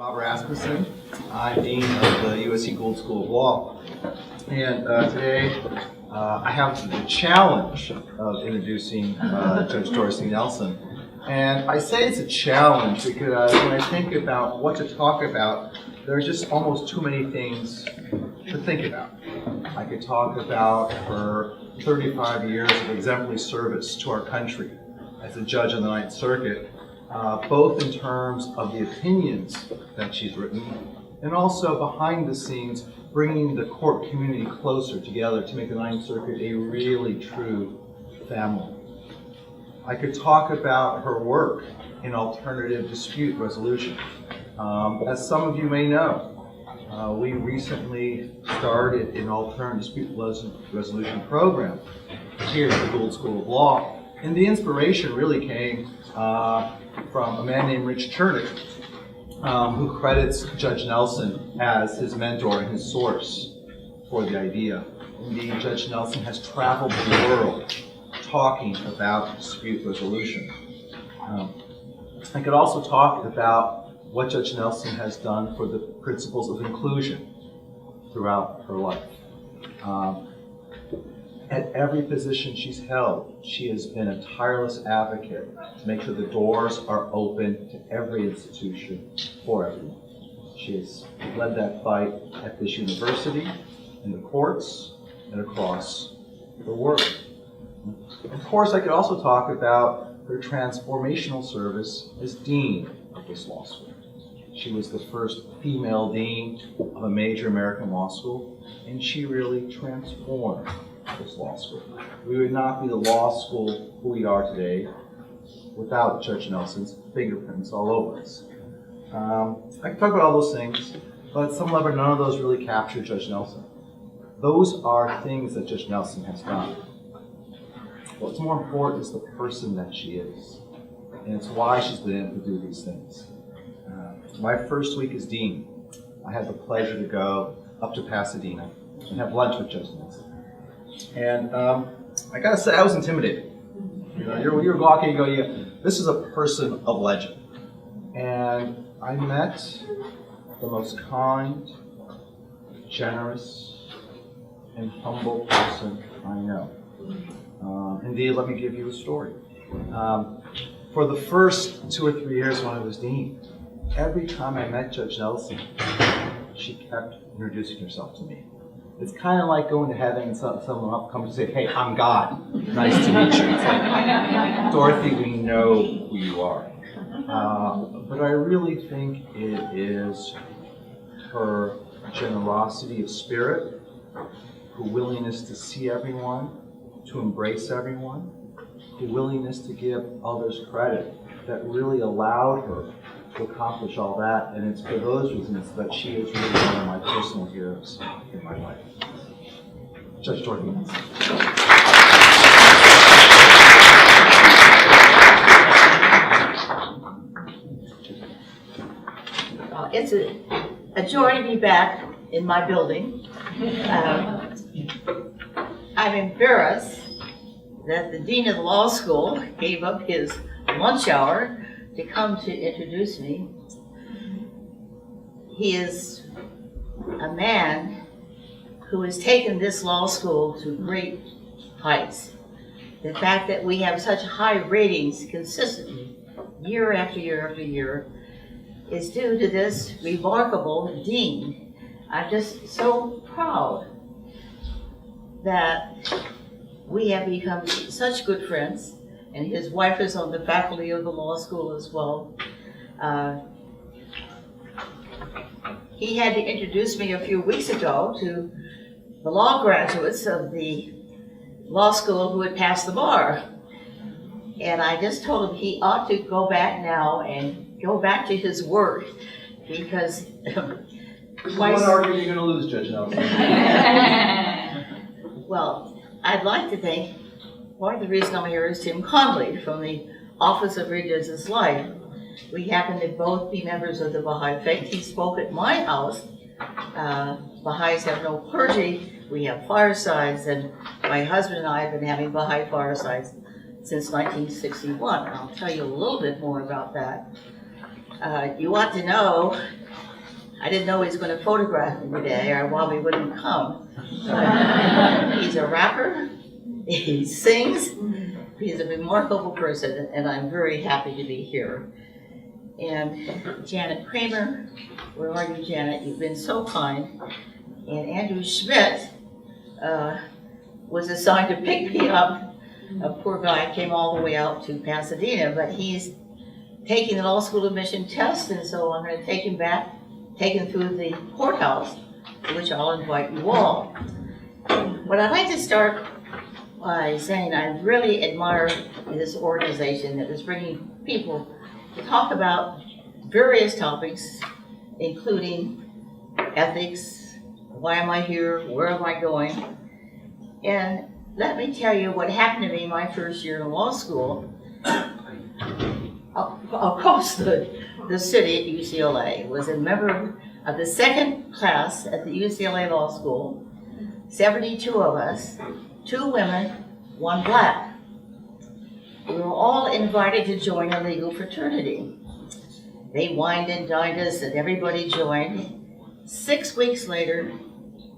Bob Rasmussen. I'm Dean of the USC Gould School of Law. And today I have the challenge of introducing Judge Dorothy Nelson. And I say it's a challenge because when I think about what to talk about, there's just almost too many things to think about. I could talk about her 35 years of exemplary service to our country as a judge on the Ninth Circuit, both in terms of the opinions that she's written and also behind the scenes bringing the court community closer together to make the Ninth Circuit a really true family. I could talk about her work in alternative dispute resolution. As some of you may know, we recently started an alternative dispute resolution program here at the Gould School of Law, and the inspiration really came from a man named Rich Chernick, who credits Judge Nelson as his mentor and his source for the idea. Indeed, Judge Nelson has traveled the world talking about dispute resolution. I could also talk about what Judge Nelson has done for the principles of inclusion throughout her life. At every position she's held, she has been a tireless advocate to make sure the doors are open to every institution for everyone. She has led that fight at this university, in the courts, and across the world. Of course, I could also talk about her transformational service as dean of this law school. She was the first female dean of a major American law school, and she really transformed this law school. We would not be the law school who we are today without Judge Nelson's fingerprints all over us. I can talk about all those things, but at some level, none of those really capture Judge Nelson. Those are things that Judge Nelson has done. What's more important is the person that she is, and it's why she's been able to do these things. My first week as dean, I had the pleasure to go up to Pasadena and have lunch with Judge Nelson. And I gotta say, I was intimidated. You know, you're walking, you go, yeah, this is a person of legend. And I met the most kind, generous, and humble person I know. Indeed, let me give you a story. For the first 2 or 3 years when I was dean, every time I met Judge Nelson, she kept introducing herself to me. It's kind of like going to heaven and someone comes to say, hey, I'm God. Nice to meet you. It's like, Dorothy, we know who you are. But I really think it is her generosity of spirit, her willingness to see everyone, to embrace everyone, her willingness to give others credit that really allowed her to accomplish all that, and it's for those reasons that she is really one of my personal heroes in my life. Judge Dorothy Nelson. It's a joy to be back in my building. I'm embarrassed that the dean of the law school gave up his lunch hour to come to introduce me. He is a man who has taken this law school to great heights. The fact that we have such high ratings consistently, year after year after year, is due to this remarkable dean. I'm just so proud that we have become such good friends, and his wife is on the faculty of the law school as well. He had to introduce me a few weeks ago to the law graduates of the law school who had passed the bar. And I just told him he ought to go back now and go back to his work, because One argument you're going to lose, Judge Nelson. Well, I'd like to think part of the reason I'm here is Tim Conley from the Office of Religious Life. We happen to both be members of the Baha'i Faith. He spoke at my house. Baha'is have no clergy. We have firesides, and my husband and I have been having Baha'i firesides since 1961. And I'll tell you a little bit more about that. You ought to know, I didn't know he was going to photograph me today, or I probably wouldn't come. He's a rapper, he sings, he's a remarkable person, and I'm very happy to be here. And Janet Kramer, where are you, Janet? You've been so kind. And Andrew Schmidt was assigned to pick me up. A poor guy came all the way out to Pasadena, but he's taking the law school admission test, and so I'm going to take him back, take him through the courthouse, to which I'll invite you all. But I'd like to start by saying I really admire this organization that is bringing people to talk about various topics, including ethics, why am I here, where am I going? And let me tell you what happened to me my first year in law school. Across the city at UCLA, was a member of the second class at the UCLA Law School, 72 of us, 2 women, 1 black. We were all invited to join a legal fraternity. They wined and dined us and everybody joined. 6 weeks later,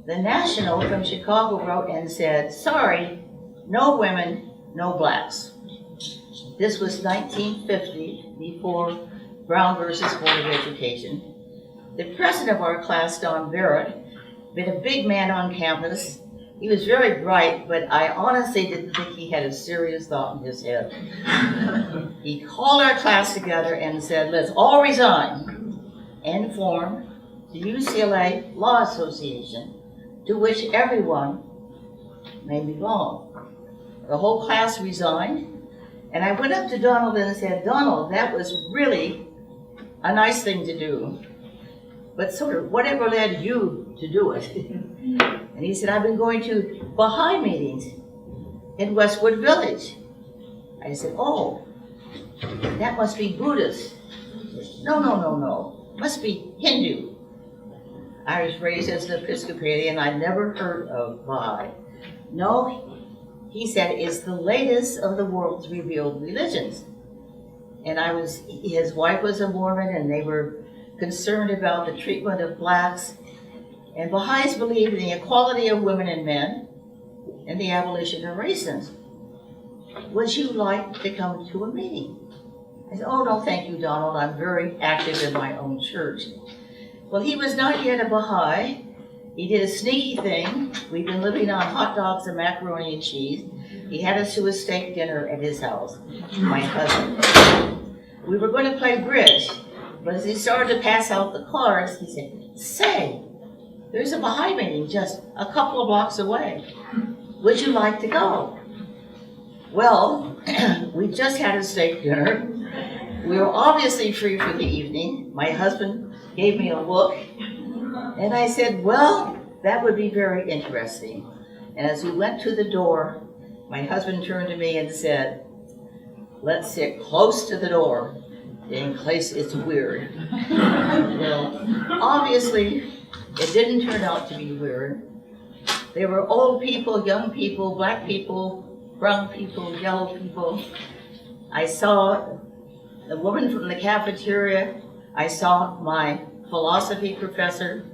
the National from Chicago wrote and said, sorry, no women, no blacks. This was 1950, before Brown versus Board of Education. The president of our class, Don Barrett, been a big man on campus. He was very bright, but I honestly didn't think he had a serious thought in his head. He called our class together and said, let's all resign and form the UCLA Law Association, to which everyone may belong. The whole class resigned. And I went up to Donald and said, Donald, that was really a nice thing to do. But sort of, whatever led you to do it? And he said, I've been going to Baha'i meetings in Westwood Village. I said, oh, that must be Buddhist. No. Must be Hindu. I was raised as an Episcopalian. I'd never heard of Baha'i. No, he said, it's the latest of the world's revealed religions. And his wife was a Mormon, and they were concerned about the treatment of blacks. And Baha'is believe in the equality of women and men and the abolition of racism. Would you like to come to a meeting? I said, oh, no, thank you, Donald. I'm very active in my own church. Well, he was not yet a Baha'i. He did a sneaky thing. We'd been living on hot dogs and macaroni and cheese. He had us to a steak dinner at his house, my husband. We were going to play bridge, but as he started to pass out the cards, he said, say, there's a Baha'i meeting just a couple of blocks away. Would you like to go? Well, we just had a steak dinner. We were obviously free for the evening. My husband gave me a look, and I said, well, that would be very interesting. And as we went to the door, my husband turned to me and said, let's sit close to the door in case it's weird. Well, obviously, it didn't turn out to be weird. There were old people, young people, black people, brown people, yellow people. I saw the woman from the cafeteria. I saw my philosophy professor.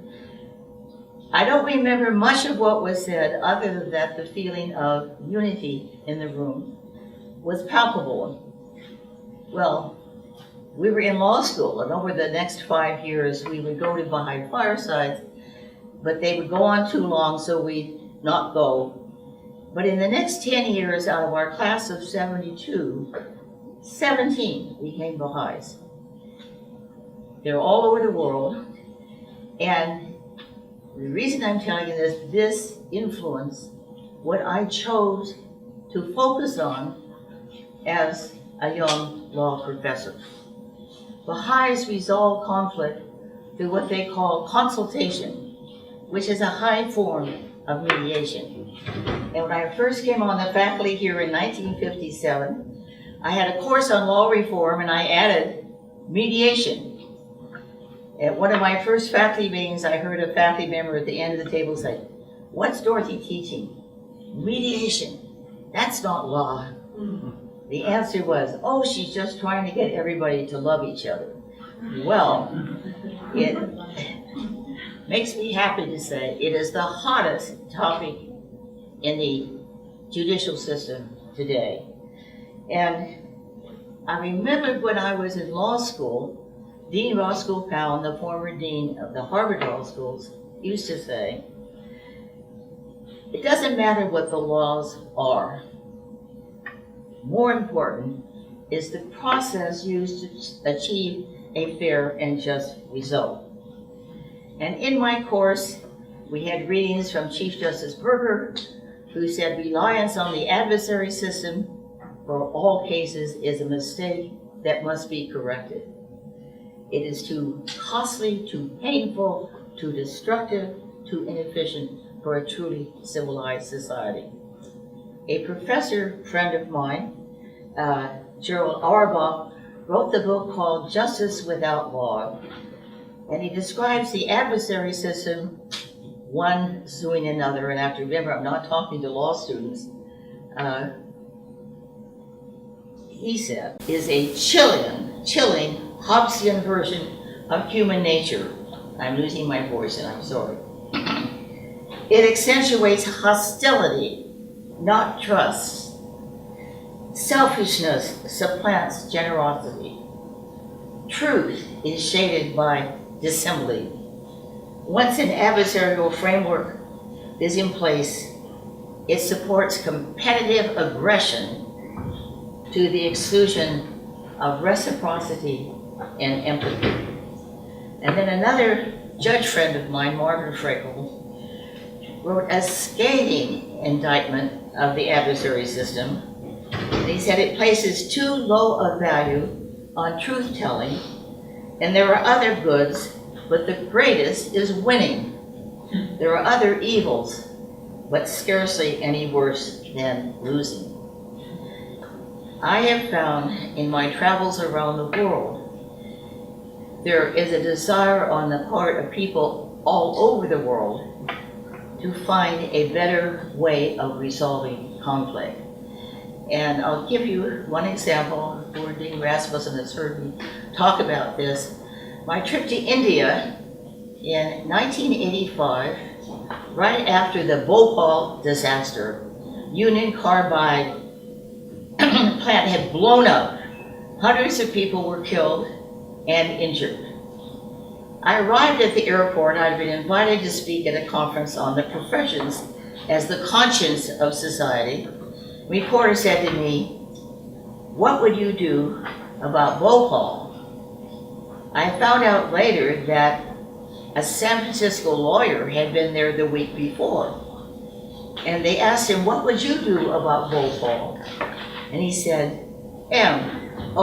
I don't remember much of what was said, other than that the feeling of unity in the room was palpable. Well, we were in law school, and over the next 5 years, we would go to Baha'i firesides, but they would go on too long, so we'd not go. But in the next 10 years, out of our class of 72, 17 became Baha'is. They're all over the world, and the reason I'm telling you this influenced what I chose to focus on as a young law professor. Baha'is resolve conflict through what they call consultation, which is a high form of mediation. And when I first came on the faculty here in 1957, I had a course on law reform, and I added mediation. At one of my first faculty meetings, I heard a faculty member at the end of the table say, what's Dorothy teaching? Mediation. That's not law. The answer was, oh, she's just trying to get everybody to love each other. Well, it makes me happy to say it is the hottest topic in the judicial system today. And I remembered when I was in law school, Dean Roscoe Cowan, the former dean of the Harvard Law Schools, used to say, it doesn't matter what the laws are. More important is the process used to achieve a fair and just result. And in my course, we had readings from Chief Justice Berger, who said reliance on the adversary system for all cases is a mistake that must be corrected. It is too costly, too painful, too destructive, too inefficient for a truly civilized society. A professor friend of mine, Gerald Auerbach, wrote the book called Justice Without Law, and he describes the adversary system, one suing another, and I have to remember I'm not talking to law students, he said, is a chilling Hobbesian version of human nature. I'm losing my voice and I'm sorry. It accentuates hostility, not trust. Selfishness supplants generosity. Truth is shaded by dissembly. Once an adversarial framework is in place, it supports competitive aggression to the exclusion of reciprocity and empathy. And then another judge friend of mine, Marvin Freckles, wrote a scathing indictment of the adversary system. And he said it places too low a value on truth-telling, and there are other goods, but the greatest is winning. There are other evils, but scarcely any worse than losing. I have found in my travels around the world, there is a desire on the part of people all over the world to find a better way of resolving conflict. And I'll give you one example. Poor Dean Rasmussen has heard me talk about this. My trip to India in 1985, right after the Bhopal disaster, Union Carbide plant had blown up. Hundreds of people were killed and injured. I arrived at the airport. I'd been invited to speak at a conference on the professions as the conscience of society. The reporter said to me, "What would you do about Bhopal?" I found out later that a San Francisco lawyer had been there the week before. And they asked him, "What would you do about Bhopal?" And he said, M-O-N-E-Y.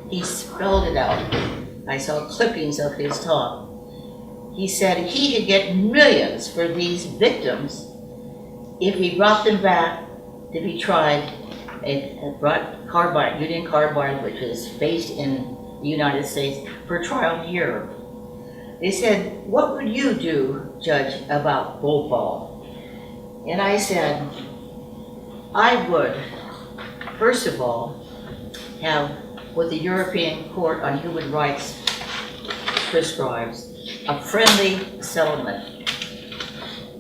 He spelled it out. I saw clippings of his talk. He said he could get millions for these victims if he brought them back to be tried and brought Carbide, Union Carbide, which is based in the United States, for trial here. They said, "What would you do, Judge, about Bhopal?" And I said, I would, first of all, have what the European Court on Human Rights prescribes, a friendly settlement.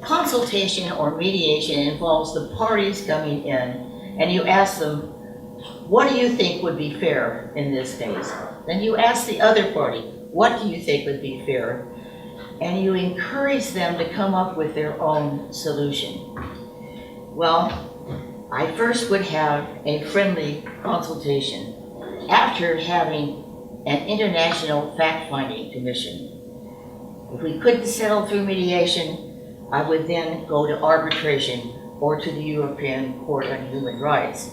Consultation or mediation involves the parties coming in, and you ask them, what do you think would be fair in this case? Then you ask the other party, what do you think would be fair? And you encourage them to come up with their own solution. Well, I first would have a friendly consultation after having an international fact-finding commission. If we couldn't settle through mediation, I would then go to arbitration or to the European Court on Human Rights.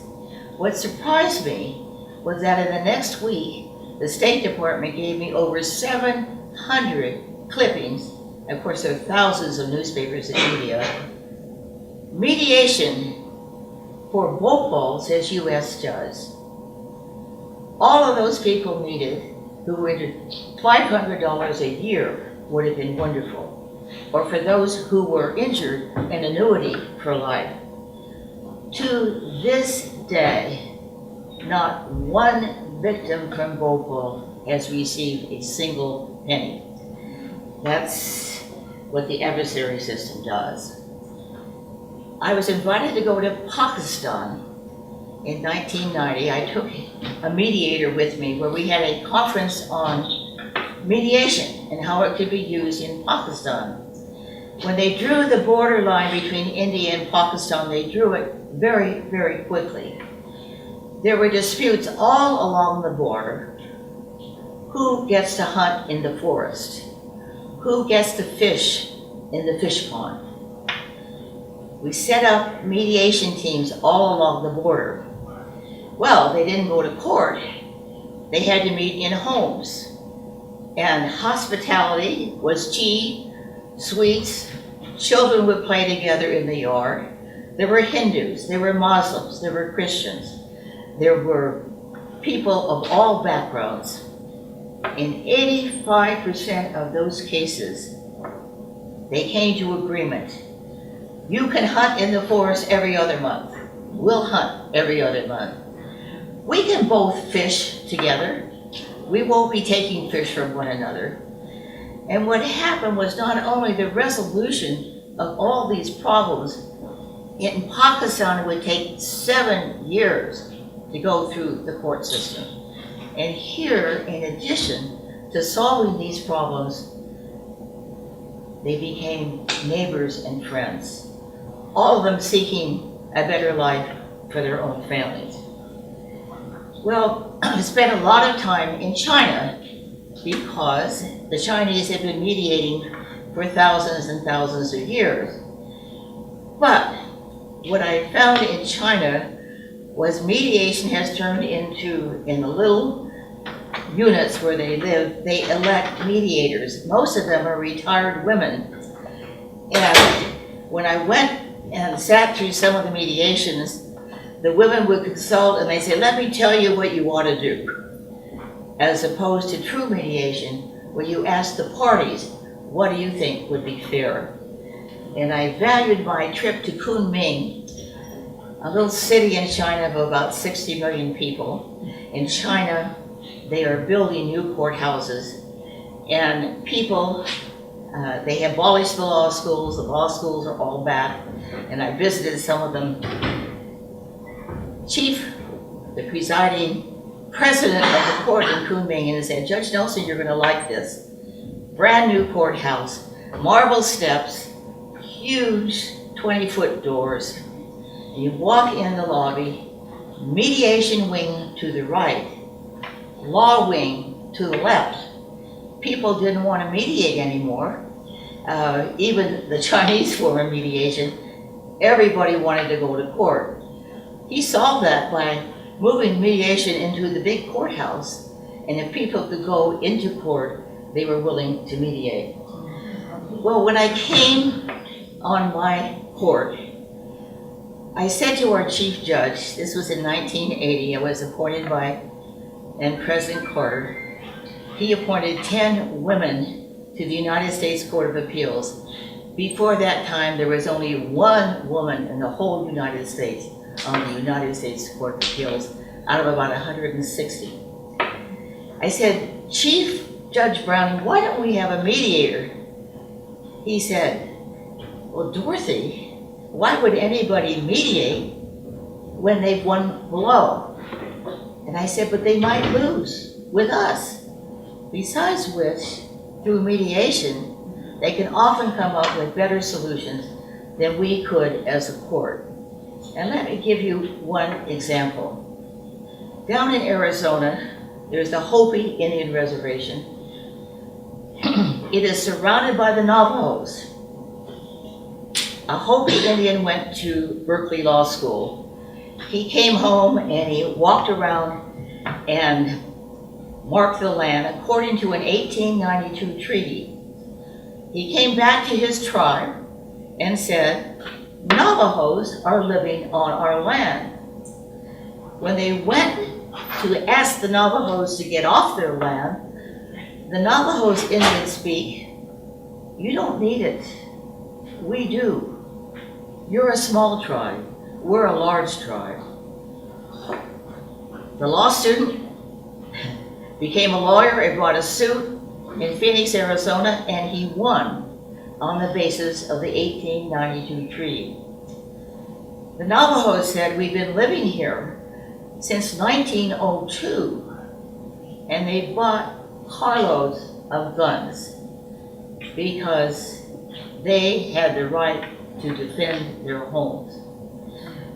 What surprised me was that in the next week, the State Department gave me over 700 clippings. Of course, there are thousands of newspapers in India. Mediation for Bhopal, says U.S. judge. All of those people needed, who were $500 a year, would have been wonderful. Or for those who were injured, an annuity for life. To this day, not $1 victim from Bhopal has received a single penny. That's what the adversary system does. I was invited to go to Pakistan in 1990. I took a mediator with me where we had a conference on mediation and how it could be used in Pakistan. When they drew the border line between India and Pakistan, they drew it very, very quickly. There were disputes all along the border. Who gets to hunt in the forest? Who gets to fish in the fish pond? We set up mediation teams all along the border. Well, they didn't go to court. They had to meet in homes. And hospitality was tea, sweets, children would play together in the yard. There were Hindus, there were Muslims, there were Christians. There were people of all backgrounds. In 85% of those cases, they came to agreement. You can hunt in the forest every other month. We'll hunt every other month. We can both fish together. We won't be taking fish from one another. And what happened was not only the resolution of all these problems, in Pakistan it would take 7 years to go through the court system. And here, in addition to solving these problems, they became neighbors and friends, all of them seeking a better life for their own families. Well, I spent a lot of time in China because the Chinese have been mediating for thousands and thousands of years. But what I found in China was mediation has turned into, in the little units where they live, they elect mediators. Most of them are retired women. And when I went and sat through some of the mediations, the women would consult and they say, let me tell you what you ought to do. As opposed to true mediation, where you ask the parties, what do you think would be fair? And I valued my trip to Kunming, a little city in China of about 60 million people. In China, they are building new courthouses, and people, they have abolished the law schools. The law schools are all back, and I visited some of them. The presiding president of the court in Kunming, and said, Judge Nelson, you're gonna like this. Brand new courthouse, marble steps, huge 20-foot doors. And you walk in the lobby, mediation wing to the right, law wing to the left. People didn't want to mediate anymore. Even the Chinese form of mediation, everybody wanted to go to court. He solved that by moving mediation into the big courthouse, and if people could go into court, they were willing to mediate. Well, when I came on my court, I said to our chief judge, this was in 1980, I was appointed by President Carter. He appointed 10 women to the United States Court of Appeals. Before that time, there was only one woman in the whole United States on the United States Court of Appeals out of about 160. I said, Chief Judge Browning, why don't we have a mediator? He said, well, Dorothy, why would anybody mediate when they've won below? And I said, but they might lose with us. Besides which, through mediation, they can often come up with better solutions than we could as a court. And let me give you one example. Down in Arizona, there's the Hopi Indian Reservation. It is surrounded by the Navajos. A Hopi Indian went to Berkeley Law School. He came home and he walked around and marked the land according to an 1892 treaty. He came back to his tribe and said, Navajos are living on our land. When they went to ask the Navajos to get off their land, the Navajos Indians speak, you don't need it, we do. You're a small tribe, we're a large tribe. The law student became a lawyer and brought a suit in Phoenix, Arizona, and he won on the basis of the 1892 treaty. The Navajos said, we've been living here since 1902, and they bought carloads of guns because they had the right to defend their homes.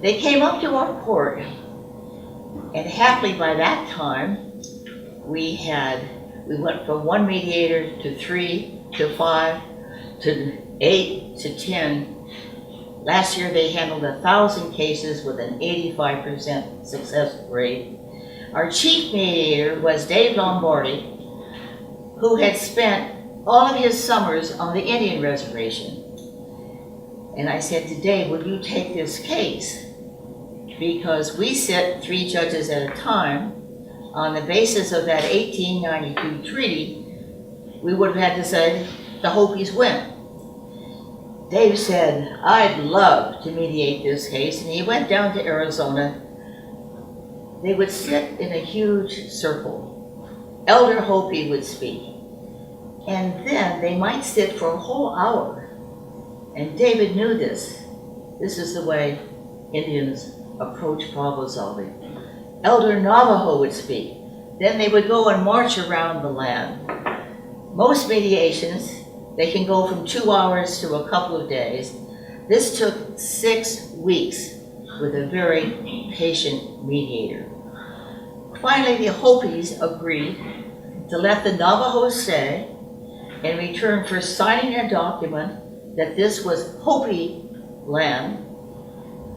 They came up to our court, and happily by that time, we went from 1 mediator to 3 to 5 to 8 to 10. Last year they handled 1,000 cases with an 85% success rate. Our chief mediator was Dave Lombardi, who had spent all of his summers on the Indian reservation. And I said to Dave, would you take this case? Because we sit 3 judges at a time. On the basis of that 1892 treaty, we would have had to say the Hopis win. Dave said, I'd love to mediate this case, and he went down to Arizona. They would sit in a huge circle. Elder Hopi would speak, and then they might sit for a whole hour. And David knew this. This is the way Indians approach problem solving. Elder Navajo would speak. Then they would go and march around the land. Most mediations, they can go from 2 hours to a couple of days. This took 6 weeks with a very patient mediator. Finally, the Hopis agreed to let the Navajos say, in return for signing a document that this was Hopi land,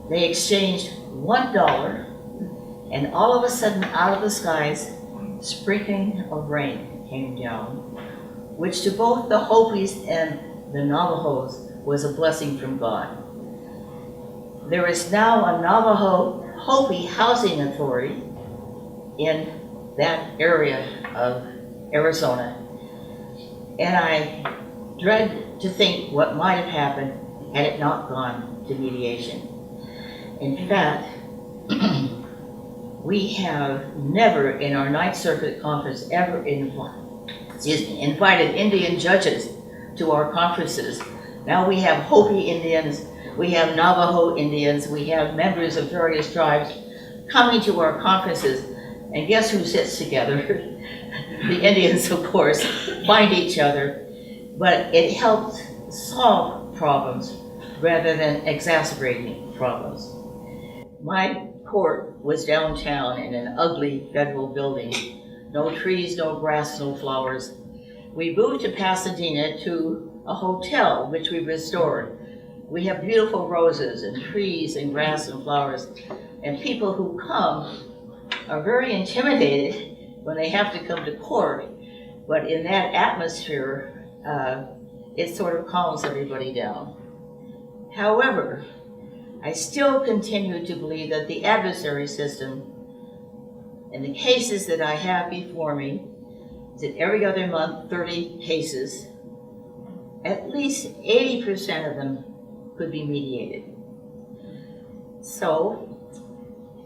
they exchanged $1, and all of a sudden, out of the skies, sprinkling of rain came down, which to both the Hopis and the Navajos was a blessing from God. There is now a Navajo Hopi housing authority in that area of Arizona, and I dread to think what might have happened had it not gone to mediation. In fact, we have never in our Ninth Circuit Conference ever invited Indian judges to our conferences. Now we have Hopi Indians, we have Navajo Indians, we have members of various tribes coming to our conferences, and guess who sits together? The Indians, of course, find each other, but it helps solve problems rather than exacerbating problems. My court was downtown in an ugly federal building. No trees, no grass, no flowers. We moved to Pasadena to a hotel, which we restored. We have beautiful roses and trees and grass and flowers. And people who come are very intimidated when they have to come to court. But in that atmosphere, it sort of calms everybody down. However, I still continue to believe that the adversary system and the cases that I have before me, is that every other month, 30 cases, at least 80% of them could be mediated. So,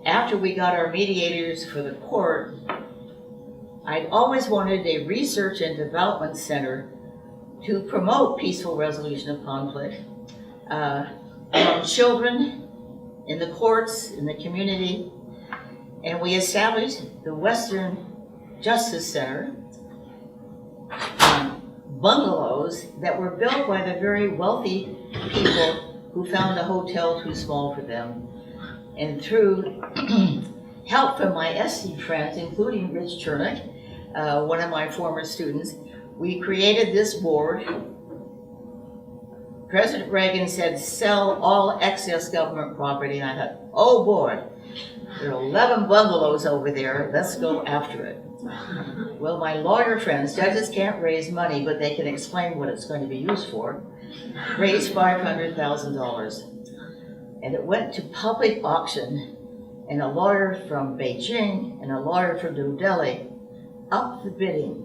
after we got our mediators for the court, I'd always wanted a research and development center to promote peaceful resolution of conflict among children, in the courts, in the community, and we established the Western Justice Center on bungalows that were built by the very wealthy people who found a hotel too small for them. And through help from my SC friends, including Rich Chernick, one of my former students, we created this board. President Reagan said, sell all excess government property, and I thought, oh boy, there are 11 bungalows over there, let's go after it. Well, my lawyer friends, judges can't raise money, but they can explain what it's going to be used for, raised $500,000. And it went to public auction, and a lawyer from Beijing and a lawyer from New Delhi upped the bidding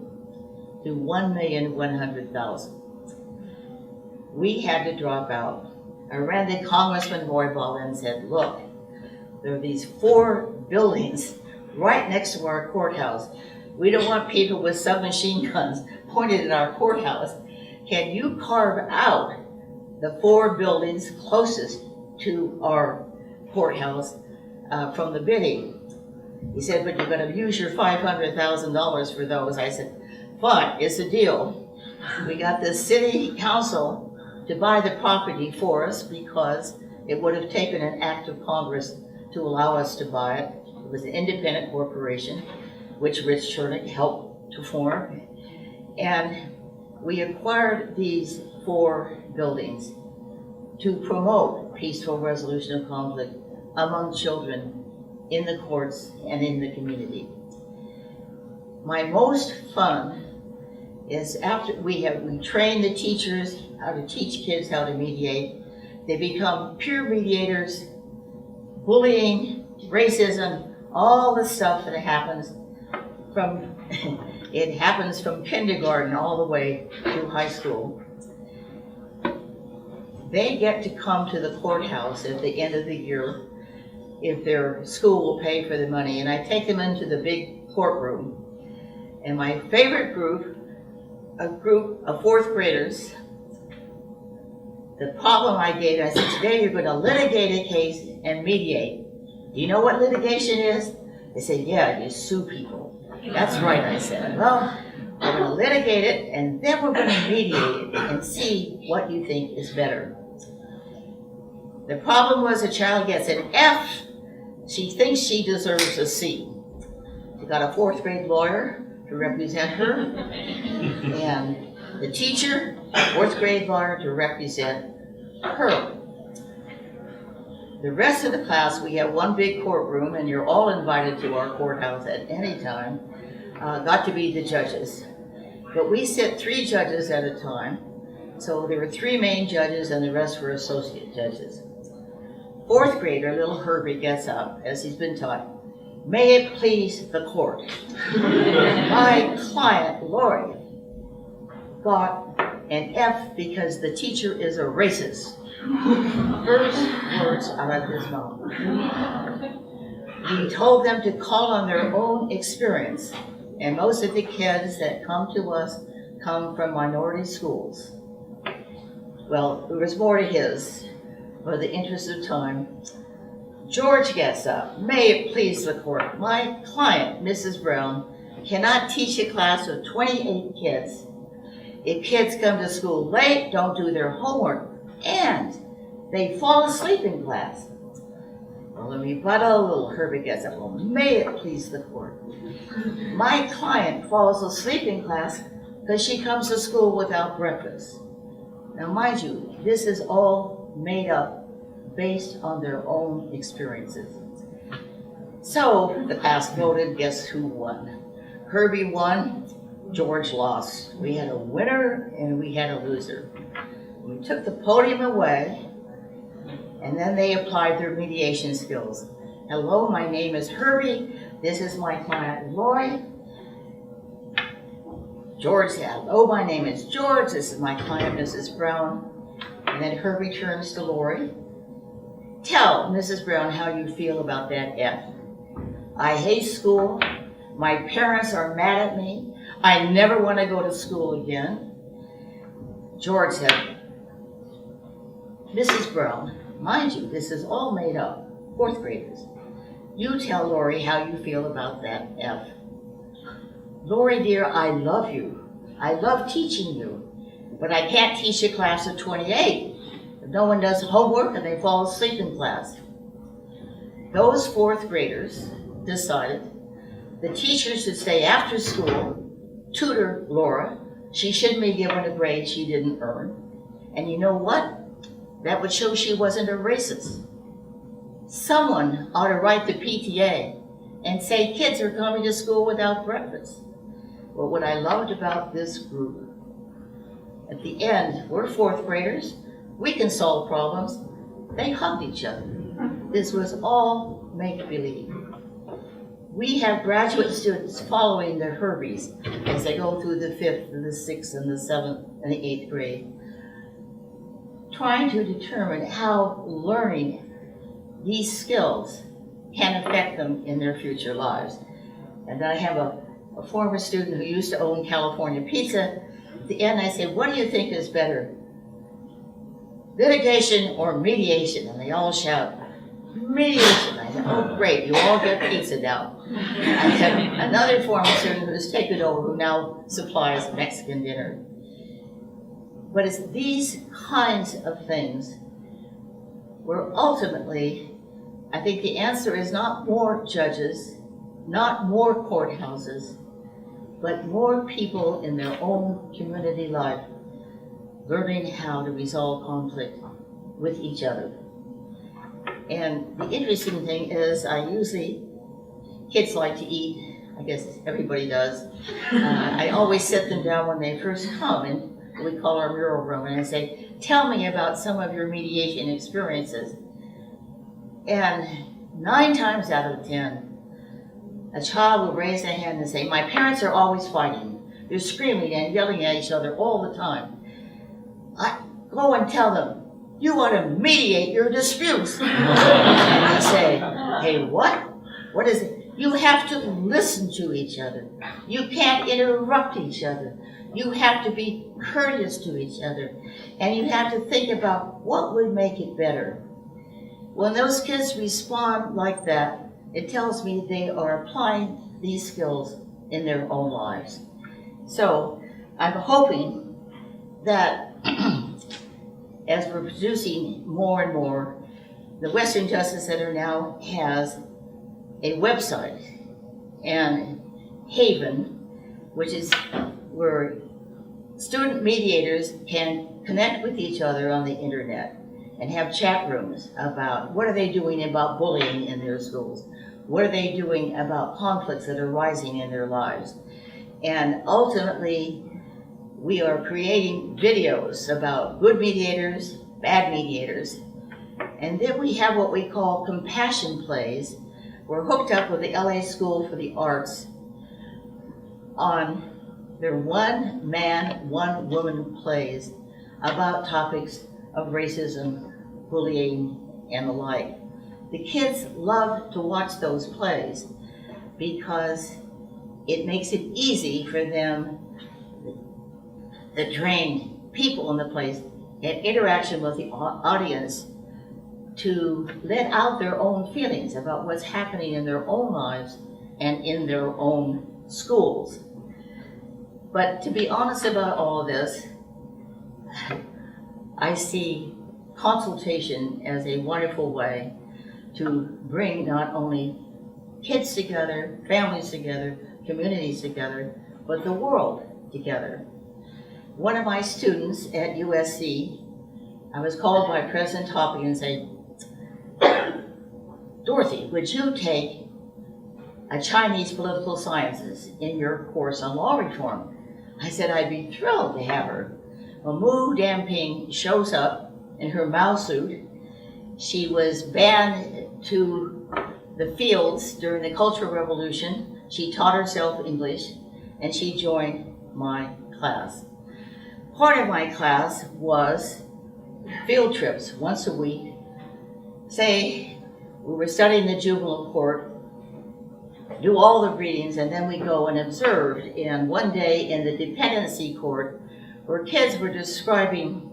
to $1,100,000. We had to drop out. I ran to Congressman Roybal and said, look, there are these 4 buildings right next to our courthouse. We don't want people with submachine guns pointed at our courthouse. Can you carve out the 4 buildings closest to our courthouse from the bidding? He said, but you're going to use your $500,000 for those. I said, fine, it's a deal. We got the city council to buy the property for us because it would have taken an act of Congress to allow us to buy it. It was an independent corporation, which Rich Chernick helped to form. And we acquired these 4 buildings to promote peaceful resolution of conflict among children in the courts and in the community. My most fun is after we train the teachers how to teach kids how to mediate. They become peer mediators, bullying, racism, all the stuff that happens from it happens from kindergarten all the way through high school. They get to come to the courthouse at the end of the year if their school will pay for the money, and I take them into the big courtroom. And my favorite group, a group of 4th graders, the problem I gave, I said, today you're going to litigate a case and mediate. Do you know what litigation is? They said, yeah, you sue people. That's right, I said. Well, we're going to litigate it, and then we're going to mediate it and see what you think is better. The problem was a child gets an F. She thinks she deserves a C. She got a 4th grade lawyer to represent her, and the teacher, a 4th grade lawyer to represent her. The rest of the class, we have one big courtroom, and you're all invited to our courthouse at any time, got to be the judges. But we sit 3 judges at a time, so there were 3 main judges and the rest were associate judges. 4th grader, little Herbie, gets up, as he's been taught, may it please the court. My client, Lori, got an F because the teacher is a racist. First words out of his mouth. We told them to call on their own experience, and most of the kids that come to us come from minority schools. Well, there was more to his. For the interest of time, George gets up. May it please the court. My client, Mrs. Brown, cannot teach a class of 28 kids. If kids come to school late, don't do their homework, and they fall asleep in class. Well, the rebuttal, little Herbie gets up. Well, may it please the court. My client falls asleep in class because she comes to school without breakfast. Now, mind you, this is all made up based on their own experiences. So the class voted, guess who won? Herbie won, George lost. We had a winner and we had a loser. We took the podium away, and then they applied their mediation skills. Hello, my name is Herbie. This is my client, Lori. George said, hello, my name is George. This is my client, Mrs. Brown. And then Herbie turns to Lori. Tell Mrs. Brown how you feel about that F. I hate school. My parents are mad at me. I never want to go to school again. George said, Mrs. Brown, mind you, this is all made up, 4th graders. You tell Lori how you feel about that F. Lori, dear, I love you. I love teaching you, but I can't teach a class of 28. If no one does homework and they fall asleep in class. Those 4th graders decided the teacher should stay after school, tutor Laura. She shouldn't be given a grade she didn't earn. And you know what? That would show she wasn't a racist. Someone ought to write the PTA and say kids are coming to school without breakfast. But what I loved about this group, at the end, we're 4th graders. We can solve problems. They hugged each other. This was all make-believe. We have graduate students following their Herbies as they go through the 5th and the 6th and the 7th and the 8th grade, trying to determine how learning these skills can affect them in their future lives. And I have a former student who used to own California Pizza. At the end, I said, what do you think is better, litigation or mediation? And they all shout, mediation. I said, oh great, you all get pizza now. I have another former student who's taken over, who now supplies Mexican dinner. But it's these kinds of things where ultimately, I think the answer is not more judges, not more courthouses, but more people in their own community life learning how to resolve conflict with each other. And the interesting thing is, kids like to eat, I guess everybody does. I always sit them down when they first come, and we call our mural room, and I say, tell me about some of your mediation experiences. And 9 times out of 10, a child will raise their hand and say, my parents are always fighting. They're screaming and yelling at each other all the time. I go and tell them, you want to mediate your disputes. And they say, hey, what? What is it? You have to listen to each other. You can't interrupt each other. You have to be courteous to each other. And you have to think about what would make it better. When those kids respond like that, it tells me they are applying these skills in their own lives. So I'm hoping that as we're producing more and more, the Western Justice Center now has a website, and Haven, which is where student mediators can connect with each other on the internet and have chat rooms about what are they doing about bullying in their schools, what are they doing about conflicts that are rising in their lives. And ultimately, we are creating videos about good mediators, bad mediators, and then we have what we call compassion plays. We're hooked up with the LA School for the Arts on their one-man, one-woman plays about topics of racism, bullying, and the like. The kids love to watch those plays because it makes it easy for them, the trained people in the place, and interaction with the audience, to let out their own feelings about what's happening in their own lives and in their own schools. But to be honest about all of this, I see consultation as a wonderful way to bring not only kids together, families together, communities together, but the world together. One of my students at USC, I was called by President Hoppe and said, Dorothy, would you take a Chinese political sciences in your course on law reform? I said, I'd be thrilled to have her. Well, Mu Damping shows up in her Mao suit. She was banned to the fields during the Cultural Revolution. She taught herself English, and she joined my class. Part of my class was field trips once a week. Say, we were studying the juvenile court, do all the readings, and then we go and observe. And one day in the dependency court, where kids were describing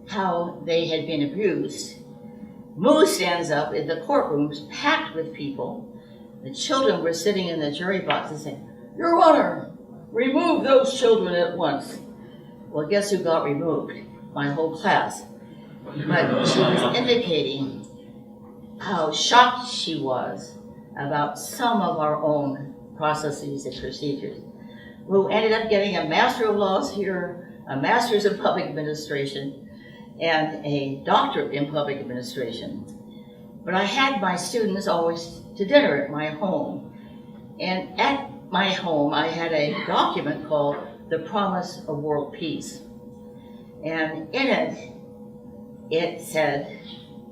how they had been abused, Mu stands up in the courtrooms packed with people. The children were sitting in the jury box and saying, Your Honor, remove those children at once. Well, guess who got removed? My whole class. But she was indicating how shocked she was about some of our own processes and procedures. We ended up getting a Master of Laws here, a Master's in Public Administration, and a Doctorate in Public Administration. But I had my students always to dinner at my home. And at my home, I had a document called The Promise of World Peace. And in it, it said,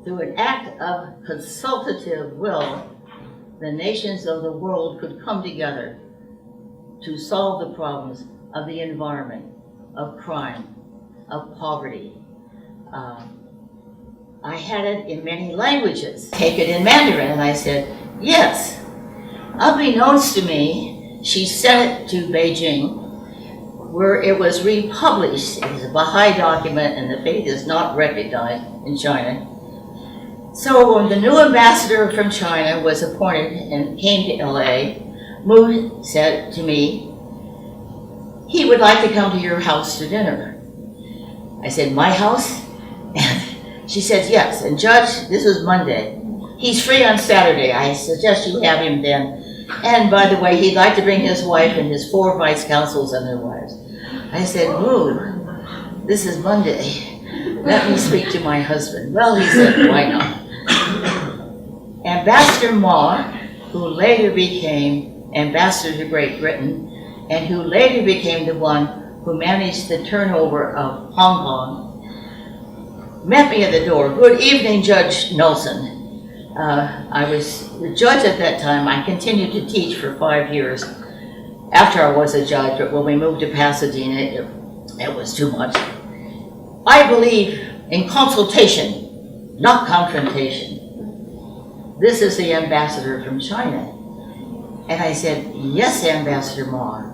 through an act of consultative will, the nations of the world could come together to solve the problems of the environment, of crime, of poverty. I had it in many languages. Take it in Mandarin, and I said, yes. Unbeknownst to me, she sent it to Beijing, where it was republished. It was a Baha'i document, and the faith is not recognized in China. So when the new ambassador from China was appointed and came to LA, Mu said to me, he would like to come to your house to dinner. I said, my house? And she said, yes. And Judge, this was Monday. He's free on Saturday. I suggest you have him then. And by the way, he'd like to bring his wife and his 4 vice consuls and their wives. I said, Mu, this is Monday. Let me speak to my husband. Well, he said, why not? Ambassador Ma, who later became ambassador to Great Britain, and who later became the one who managed the turnover of Hong Kong, met me at the door. Good evening, Judge Nelson. I was the judge at that time. I continued to teach for 5 years after I was a judge, but when we moved to Pasadena, it was too much. I believe in consultation, not confrontation. This is the ambassador from China. And I said, yes, Ambassador Ma,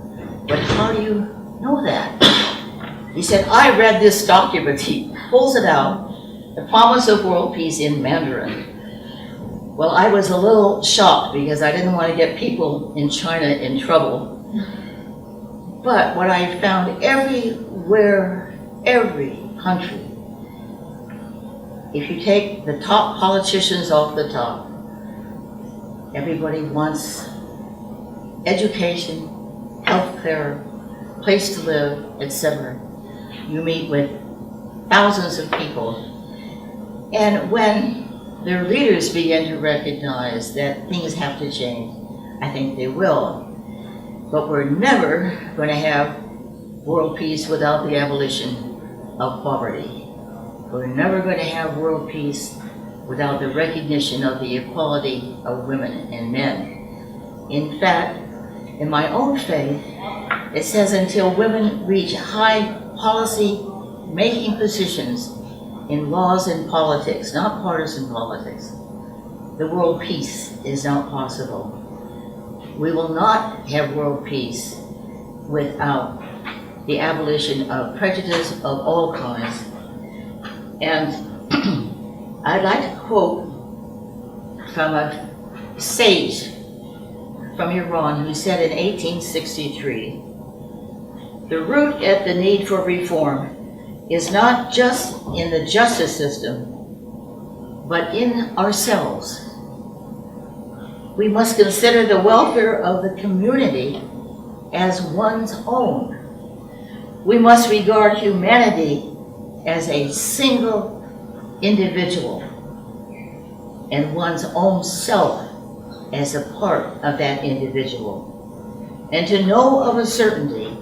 but how do you know that? He said, I read this document. He pulls it out, The Promise of World Peace in Mandarin. Well, I was a little shocked because I didn't want to get people in China in trouble. But what I found everywhere, every country, if you take the top politicians off the top, everybody wants education, health care, place to live, etc. You meet with thousands of people. And when their leaders begin to recognize that things have to change, I think they will. But we're never going to have world peace without the abolition of poverty. We're never going to have world peace without the recognition of the equality of women and men. In fact, in my own faith, it says until women reach high policy-making positions in laws and politics, not partisan politics, the world peace is not possible. We will not have world peace without the abolition of prejudice of all kinds. And I'd like to quote from a sage from Iran who said in 1863, the root at the need for reform is not just in the justice system, but in ourselves. We must consider the welfare of the community as one's own. We must regard humanity as a single individual and one's own self as a part of that individual. And to know of a certainty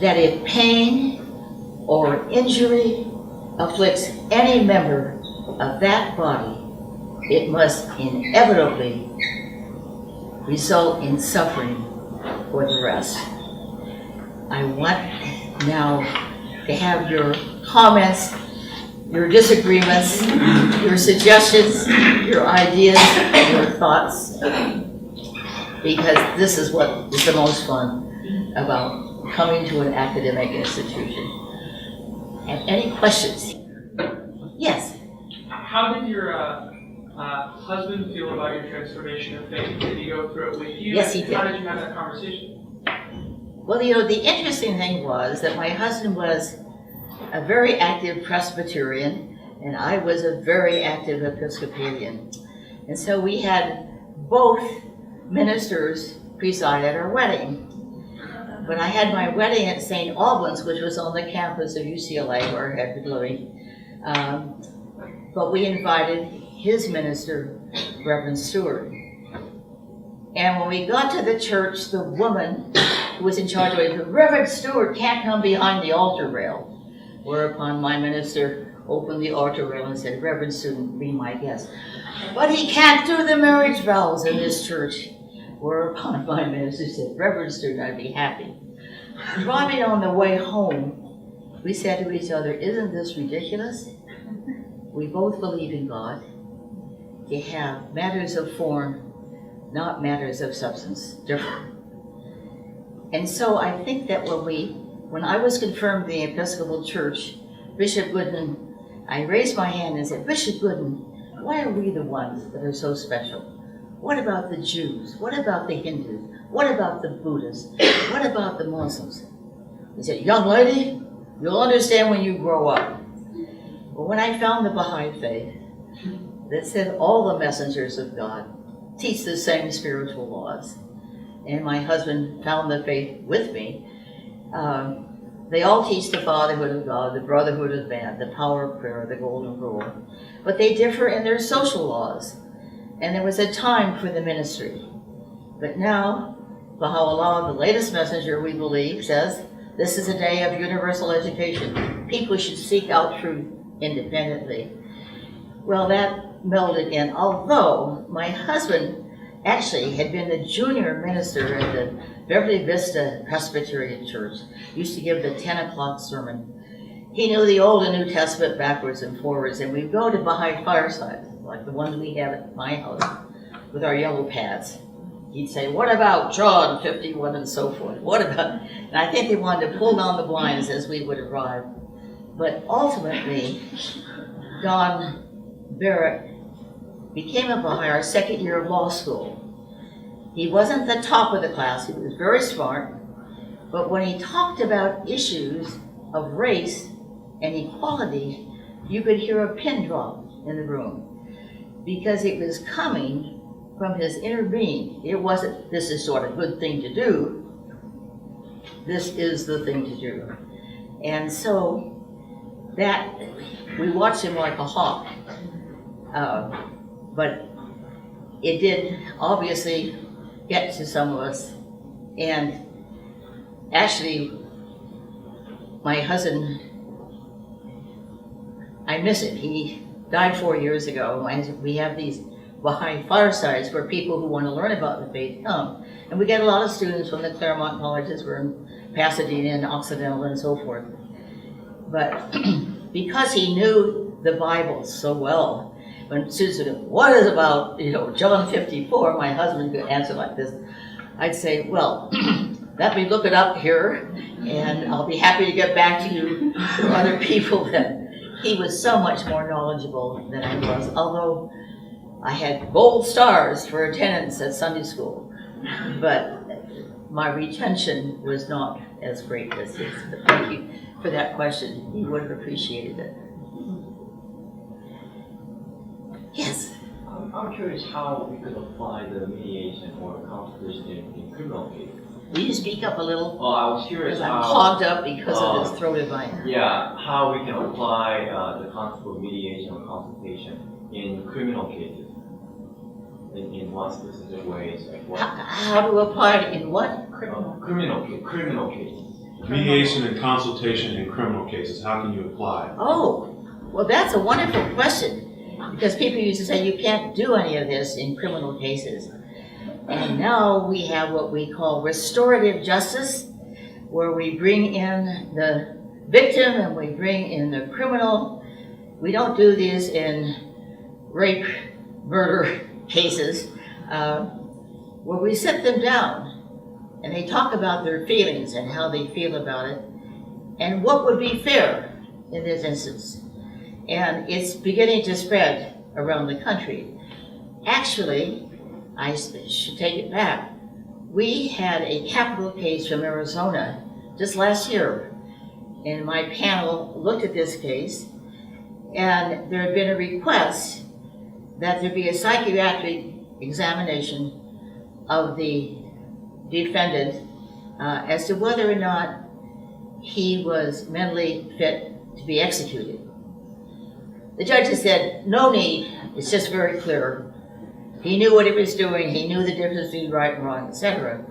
that if pain or injury afflicts any member of that body, it must inevitably result in suffering for the rest. I want now to have your comments, your disagreements, your suggestions, your ideas, your thoughts, because this is what is the most fun about coming to an academic institution. Have any questions? Yes. How did your husband feel about your transformation of faith? Did he go through it with you? Yes, he did. How did you have that conversation? Well, you know, the interesting thing was that my husband was a very active Presbyterian, and I was a very active Episcopalian. And so we had both ministers preside at our wedding. But I had my wedding at St. Albans, which was on the campus of UCLA, where I had been living. But we invited his minister, Reverend Stewart. And when we got to the church, the woman who was in charge of it said, Reverend Stewart can't come behind the altar rail. Whereupon my minister opened the altar rail and said, Reverend Stewart, be my guest. But he can't do the marriage vows in this church. Whereupon my minister said, Reverend Stewart, I'd be happy. Driving on the way home, we said to each other, isn't this ridiculous? We both believe in God. You have matters of form, not matters of substance, different. And so I think that when I was confirmed in the Episcopal Church, Bishop Gooden, I raised my hand and said, Bishop Gooden, why are we the ones that are so special? What about the Jews? What about the Hindus? What about the Buddhists? What about the Muslims? He said, young lady, you'll understand when you grow up. Well, when I found the Baha'i Faith, that said all the messengers of God teach the same spiritual laws, and my husband found the faith with me, they all teach the fatherhood of God, the brotherhood of man, the power of prayer, the golden rule. But they differ in their social laws. And there was a time for the ministry. But now, Baha'u'llah, the latest messenger, we believe, says, this is a day of universal education. People should seek out truth independently. Well, that melded in, although my husband actually had been the junior minister at the Beverly Vista Presbyterian Church, used to give the 10 o'clock sermon. He knew the Old and New Testament backwards and forwards, and we'd go to Baha'i firesides, like the ones we have at my house, with our yellow pads. He'd say, what about John 51 and so forth? What about, and I think they wanted to pull down the blinds as we would arrive. But ultimately, Don Barrett became a Baha'i our second year of law school. He wasn't the top of the class, he was very smart, but when he talked about issues of race and equality, you could hear a pin drop in the room because it was coming from his inner being. It wasn't, this is sort of a good thing to do, this is the thing to do. And so that, we watched him like a hawk, but it did obviously get to some of us. And actually, my husband, I miss him. He died 4 years ago. We have these Baha'i firesides where people who want to learn about the faith come. And we get a lot of students from the Claremont colleges. We're in Pasadena and Occidental and so forth. But because he knew the Bible so well, when Susan said, what is about, John 54, my husband could answer like this, I'd say, well, let me look it up here, and I'll be happy to get back to you to other people. That he was so much more knowledgeable than I was, although I had gold stars for attendance at Sunday school, but my retention was not as great as his. But thank you for that question. He would have appreciated it. Yes? I'm curious how we could apply the mediation or consultation in criminal cases. Will you speak up a little? Oh, I was curious Because I'm how, clogged up because of this throat environment. yeah, how we can apply the concept of mediation or consultation in criminal cases. In what specific ways? Like what? How to apply it in what? Criminal cases. Mediation and consultation in criminal cases, how can you apply? Oh, well, that's a wonderful question. Because people used to say you can't do any of this in criminal cases. And now we have what we call restorative justice, where we bring in the victim and we bring in the criminal. We don't do this in rape, murder cases, where we sit them down and they talk about their feelings and how they feel about it and what would be fair in this instance. And it's beginning to spread around the country. Actually, I should take it back. We had a capital case from Arizona just last year, and my panel looked at this case, and there had been a request that there be a psychiatric examination of the defendant as to whether or not he was mentally fit to be executed. The judge has said, no need, it's just very clear. He knew what he was doing, he knew the difference between right and wrong, etc.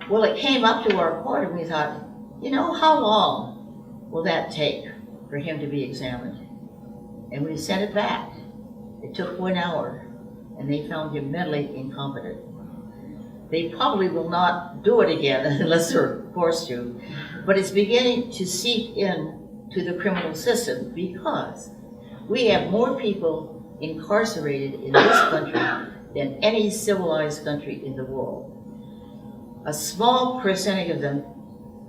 Well, it came up to our court and we thought, how long will that take for him to be examined? And we sent it back. It took 1 hour and they found him mentally incompetent. They probably will not do it again unless they're forced to, but it's beginning to seep in to the criminal system because we have more people incarcerated in this country than any civilized country in the world. A small percentage of them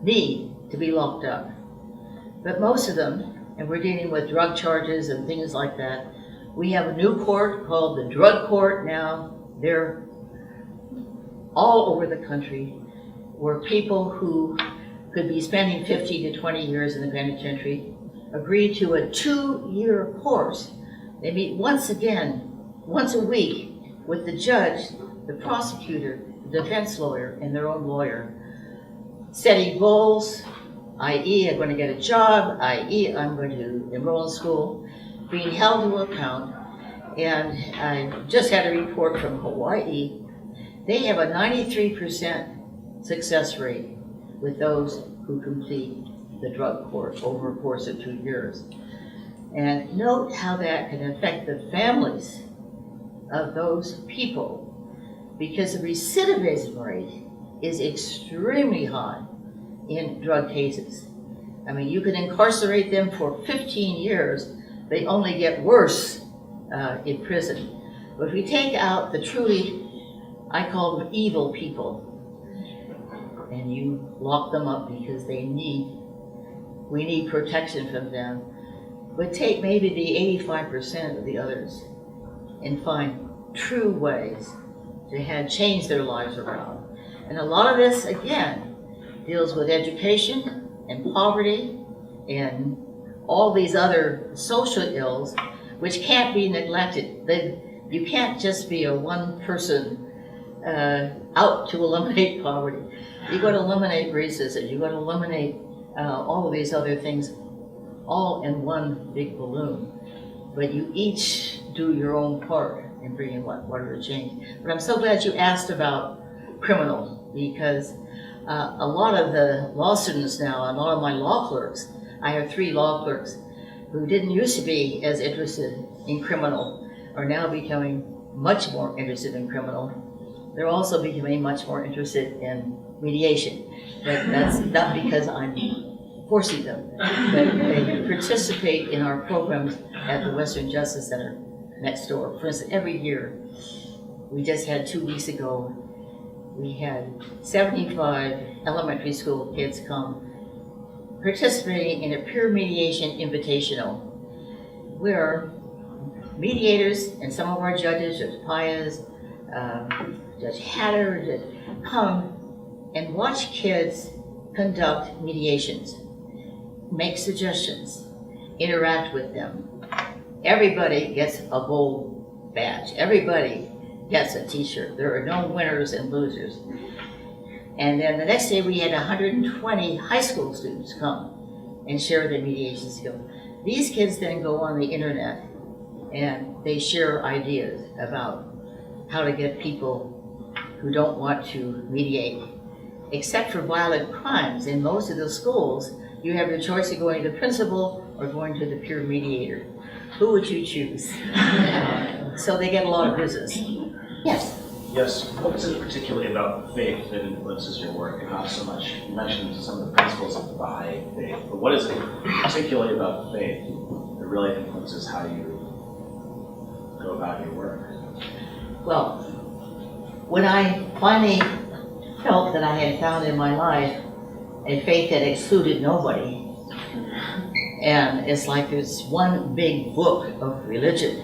need to be locked up. But most of them, and we're dealing with drug charges and things like that, we have a new court called the drug court now. They're all over the country, where people who could be spending 15 to 20 years in the penitentiary agree to a 2-year course. They meet once a week with the judge, the prosecutor, the defense lawyer, and their own lawyer, setting goals, i.e. I'm going to get a job, i.e. I'm going to enroll in school, being held to account. And I just had a report from Hawaii. They have a 93% success rate with those who complete the drug course over a course of 2 years. And note how that can affect the families of those people, because the recidivism rate is extremely high in drug cases. I mean, you can incarcerate them for 15 years, they only get worse in prison. But if we take out the truly, I call them evil people, and you lock them up because we need protection from them, but take maybe the 85% of the others and find true ways to change their lives around. And a lot of this, again, deals with education and poverty and all these other social ills which can't be neglected. You can't just be a one person out to eliminate poverty. You've got to eliminate racism. You've got to eliminate all of these other things all in one big balloon. But you each do your own part in bringing whatever change. But I'm so glad you asked about criminal, because a lot of the law students now, and a lot of my law clerks, I have 3 law clerks who didn't used to be as interested in criminal, are now becoming much more interested in criminal. They're also becoming much more interested in mediation. But that's not because I'm forcing them, but they participate in our programs at the Western Justice Center next door. For instance, every year, we just had 2 weeks ago, we had 75 elementary school kids come participating in a peer mediation invitational, where mediators and some of our judges, Judge Paez, Judge Hatter, come and watch kids conduct mediations, make suggestions, interact with them. Everybody gets a gold badge. Everybody gets a t-shirt. There are no winners and losers. And then the next day we had 120 high school students come and share their mediation skills. These kids then go on the internet and they share ideas about how to get people who don't want to mediate. Except for violent crimes, in most of the schools, you have your choice of going to the principal or going to the peer mediator. Who would you choose? So they get a lot of business. Yes? Yes. What is it particularly about faith that influences your work, and not so much, you mentioned some of the principles of the Baha'i Faith, but what is it particularly about faith that really influences how you go about your work? Well, when I finally felt that I had found in my life a faith that excluded nobody, and it's like there's one big book of religion,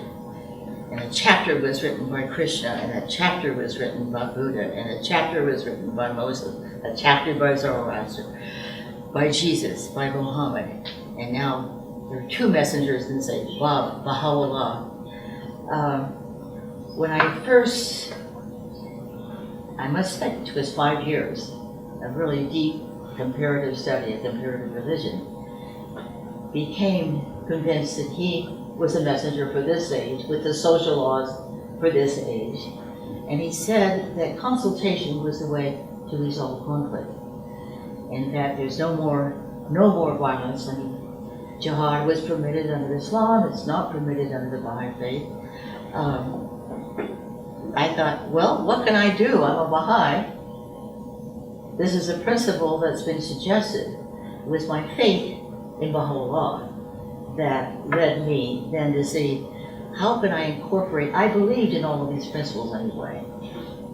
and a chapter was written by Krishna, and a chapter was written by Buddha, and a chapter was written by Moses, a chapter by Zoroaster, by Jesus, by Muhammad, and now there are 2 messengers in say Baha'u'llah. When I first, I must say it was 5 years of really deep comparative study of comparative religion, became convinced that he was a messenger for this age, with the social laws for this age. And he said that consultation was the way to resolve conflict. In fact, there's no more violence. I mean, jihad was permitted under Islam, it's not permitted under the Baha'i Faith. I thought, well, what can I do? I'm a Baha'i. This is a principle that's been suggested. It was my faith in Baha'u'llah that led me then to see, how can I incorporate, I believed in all of these principles anyway,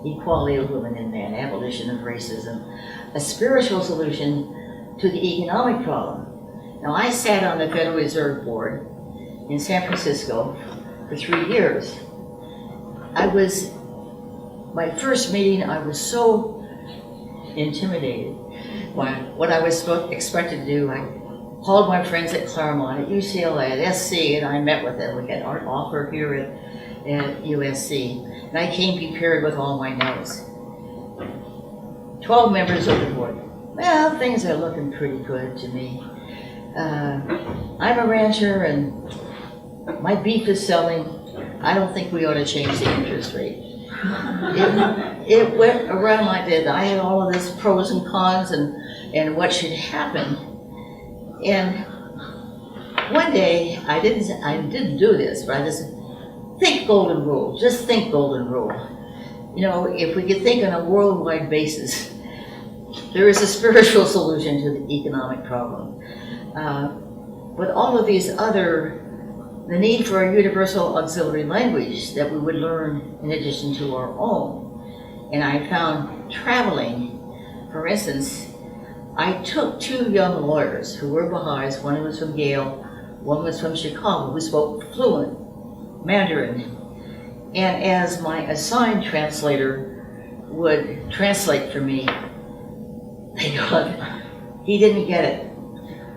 equality of women and men, abolition of racism, a spiritual solution to the economic problem. Now, I sat on the Federal Reserve Board in San Francisco for 3 years. My first meeting, I was so intimidated by what I was expected to do. I called my friends at Claremont, at UCLA, at SC, and I met with them. We had our offer here at USC. And I came prepared with all my notes. 12 members of the board. Well, things are looking pretty good to me. I'm a rancher and my beef is selling. I don't think we ought to change the interest rate. It went around like that. I had all of this pros and cons and what should happen. And one day, I didn't do this, but I just think golden rule, just think golden rule. You know, if we could think on a worldwide basis, there is a spiritual solution to the economic problem. But all of these the need for a universal auxiliary language that we would learn in addition to our own. And I found traveling, for instance, I took 2 young lawyers who were Baha'is, one was from Yale, one was from Chicago, who spoke fluent Mandarin. And as my assigned translator would translate for me, they go, he didn't get it,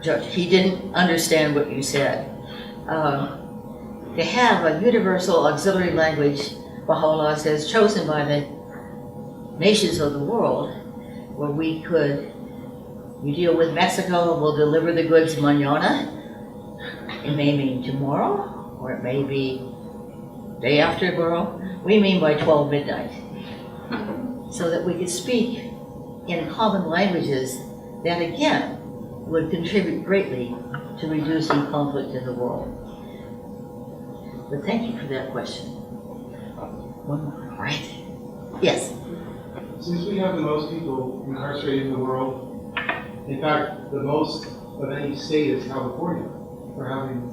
Judge. He didn't understand what you said. To have a universal auxiliary language, Baha'u'llah says, chosen by the nations of the world, where we deal with Mexico, we'll deliver the goods mañana. It may mean tomorrow, or it may be day after tomorrow. We mean by 12 midnight. So that we could speak in common languages that, again, would contribute greatly to reducing conflict in the world. But thank you for that question. One more, all right? Yes. Since we have the most people incarcerated in the world, in fact, the most of any state is California for having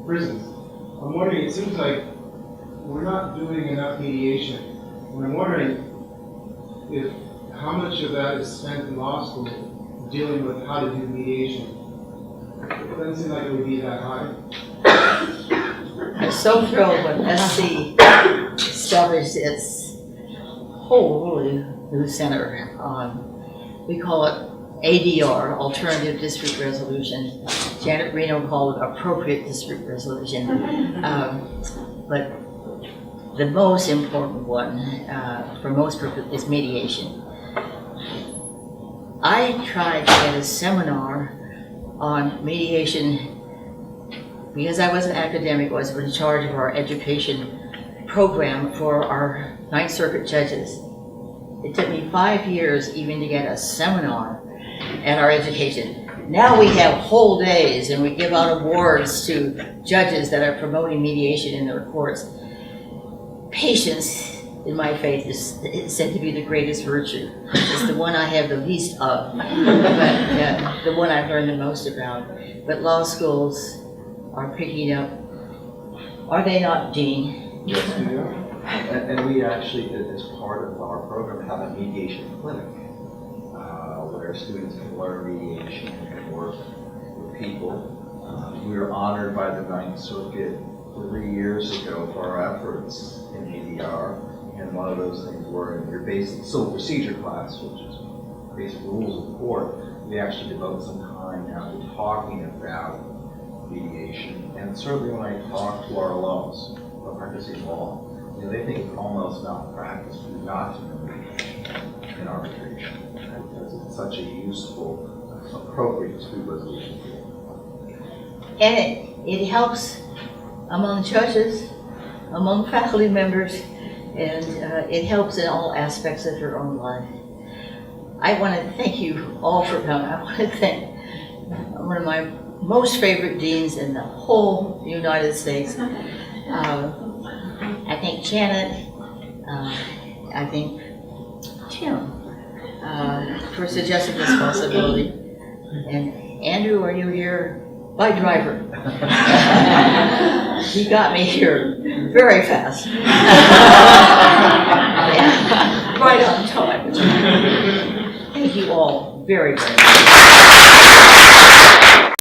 prisons. I'm wondering, it seems like we're not doing enough mediation. And I'm wondering how much of that is spent in law school dealing with how to do mediation. It doesn't seem like it would be that high. I'm so thrilled when SC established its whole new center. We call it ADR, Alternative Dispute Resolution. Janet Reno called it Appropriate Dispute Resolution. But the most important one for most purposes is mediation. I tried to get a seminar on mediation because I was an academic, I was in charge of our education program for our Ninth Circuit judges. It took me 5 years even to get a seminar at our education. Now we have whole days and we give out awards to judges that are promoting mediation in their courts. Patience, in my faith, is said to be the greatest virtue. It's the one I have the least of, but the one I've learned the most about. But law schools are picking up, are they not, Dean? Yes, we are. And we actually, as part of our program, have a mediation clinic where students can learn mediation and work with people. We were honored by the Ninth Circuit 3 years ago for our efforts in ADR, and one of those things were in your basic civil procedure class, which is basic rules of court. We actually devote some time now to talking about mediation, and certainly when I talk to our alums who are practicing law, they think it's almost malpractice not to know mediation in arbitration, because it's such a useful, appropriate dispute resolution tool. And it helps among judges, among faculty members, and it helps in all aspects of your own life. I want to thank you all for coming. I want to thank one of my most favorite deans in the whole United States. I think Janet, I think Tim, for suggesting this possibility. And Andrew, are you here? My driver. He got me here. very fast. Right on time. Thank you all very, very much.